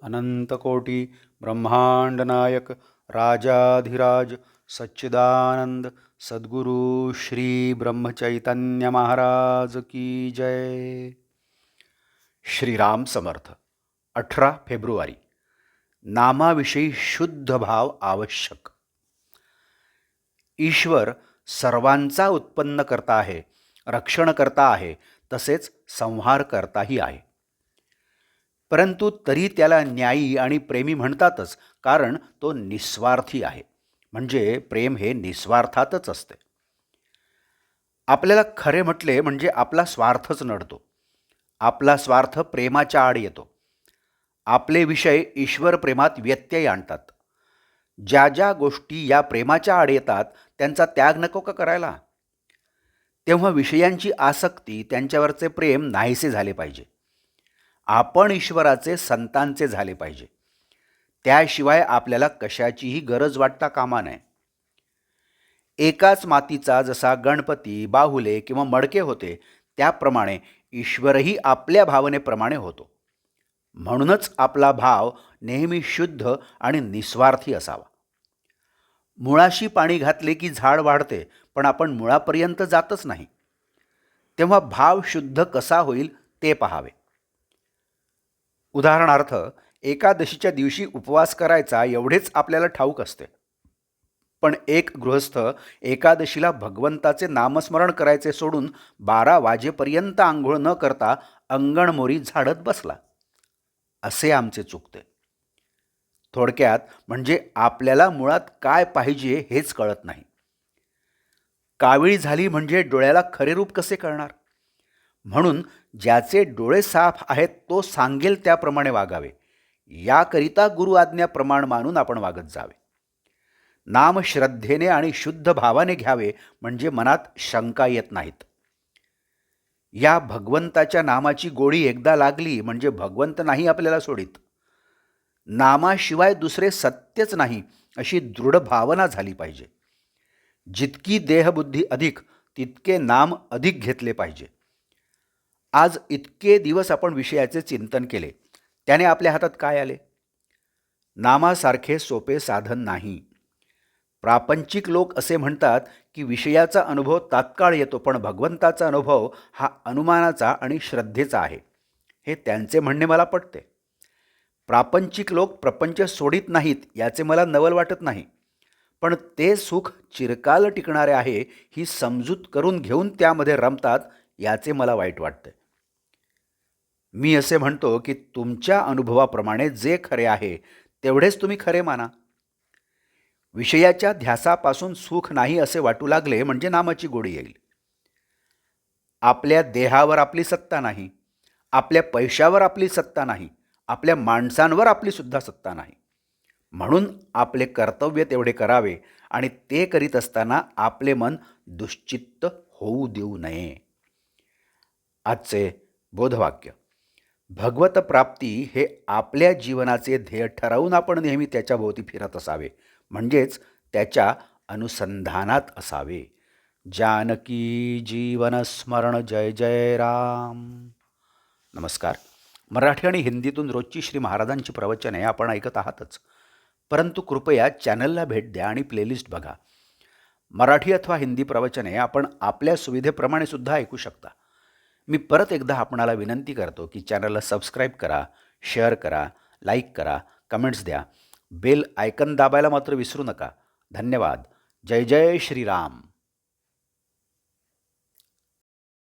अनंतकोटी ब्रह्मांड नायक राजाधिराज सच्चिदानंद सद्गुरु श्री ब्रह्मचैतन्य महाराज की जय. श्रीराम समर्थ. 18 फेब्रुवारी. नामाविषयी शुद्ध भाव आवश्यक. ईश्वर सर्वांचा उत्पन्न करता आहे, रक्षण करता आहे, तसेच संहार करताही आहे. परंतु तरी त्याला न्यायी आणि प्रेमी म्हणतातच, कारण तो निस्वार्थी आहे. म्हणजे प्रेम हे निस्वार्थातच असते. आपल्याला खरे म्हटले म्हणजे आपला स्वार्थच नडतो. आपला स्वार्थ प्रेमाच्या आड येतो. आपले विषय ईश्वर प्रेमात व्यत्यय आणतात. ज्या ज्या गोष्टी या प्रेमाच्या आड येतात त्यांचा त्याग नको का करायला? तेव्हा विषयांची आसक्ती, त्यांच्यावरचे प्रेम नाहीसे झाले पाहिजे. आपण ईश्वराचे, संतांचे झाले पाहिजे. त्याशिवाय आपल्याला कशाचीही गरज वाटता कामा नये. एकाच मातीचा जसा गणपती, बाहुले किंवा मडके होते, त्याप्रमाणे ईश्वरही आपल्या भावनेप्रमाणे होतो. म्हणूनच आपला भाव नेहमी शुद्ध आणि निस्वार्थी असावा. मुळाशी पाणी घातले की झाड वाढते, पण आपण मुळापर्यंत जातच नाही. तेव्हा भाव शुद्ध कसा होईल ते पाहावे. उदाहरणार्थ, एकादशीच्या दिवशी उपवास करायचा एवढेच आपल्याला ठाऊक असते. पण एक गृहस्थ एकादशीला भगवंताचे नामस्मरण करायचे सोडून 12 वाजेपर्यंत आंघोळ न करता अंगणमोरी झाडत बसला. असे आमचे चुकते. थोडक्यात म्हणजे आपल्याला मुळात काय पाहिजे हेच कळत नाही. कावीळ झाली म्हणजे डोळ्याला खरे रूप कसे कळणार? म्हणून ज्याचे डोळे साफ आहेत तो सांगेल त्याप्रमाणे वागावे. याकरिता गुरु आज्ञा प्रमाण मानून आपण वागत जावे. नाम श्रद्धेने आणि शुद्ध भावाने घ्यावे, म्हणजे मनात शंका येत नाहीत. या भगवंताच्या नामाची गोडी एकदा लागली म्हणजे भगवंत नाही आपल्याला सोडित. नामाशिवाय दुसरे सत्यच नाही, अशी दृढ भावना झाली पाहिजे. जितकी देहबुद्धी अधिक, तितके नाम अधिक घेतले पाहिजे. आज इतके दिवस आपण विषयाचे चिंतन केले, त्याने आपल्या हातात काय आले? नामासारखे सोपे साधन नाही. प्रापंचिक लोक असे म्हणतात की विषयाचा अनुभव तात्काळ येतो, पण भगवंताचा अनुभव हा अनुमानाचा आणि श्रद्धेचा आहे. हे त्यांचे म्हणणे मला पटते. प्रापंचिक लोक प्रपंच सोडित नाहीत याचे मला नवल वाटत नाही, पण ते सुख चिरकाल टिकणारे आहे ही समजूत करून घेऊन त्यामध्ये रमतात, याचे मला वाईट वाटते. मी असे म्हणतो की तुमच्या अनुभवाप्रमाणे जे खरे आहे तेवढेच तुम्ही खरे माना. विषयाच्या ध्यासापासून सुख नाही असे वाटू लागले म्हणजे नामाची गोडी येईल. आपल्या देहावर आपली सत्ता नाही, आपल्या पैशावर आपली सत्ता नाही, आपल्या माणसांवर आपली सुद्धा सत्ता नाही. म्हणून आपले कर्तव्य तेवढे करावे आणि ते करीत असताना आपले मन दुश्चित्त होऊ देऊ नये. आजचे बोधवाक्य. भगवत प्राप्ती हे आपल्या जीवनाचे ध्येय ठरवून आपण नेहमी त्याच्याभोवती फिरत असावे, म्हणजेच त्याच्या अनुसंधानात असावे. जानकी जीवन स्मरण. जय जय राम. नमस्कार. मराठी आणि हिंदीतून रोजची श्री महाराजांची प्रवचने आपण ऐकत आहातच, परंतु कृपया चॅनलला भेट द्या आणि प्लेलिस्ट बघा. मराठी अथवा हिंदी प्रवचने आपण आपल्या सुविधेप्रमाणे सुद्धा ऐकू शकता. मी परत एकदा आपणाला विनंती करतो की चॅनलला सबस्क्राईब करा, शेअर करा, लाईक करा, कमेंट्स द्या. बेल आयकन दाबायला मात्र विसरू नका. धन्यवाद. जय जय श्रीराम.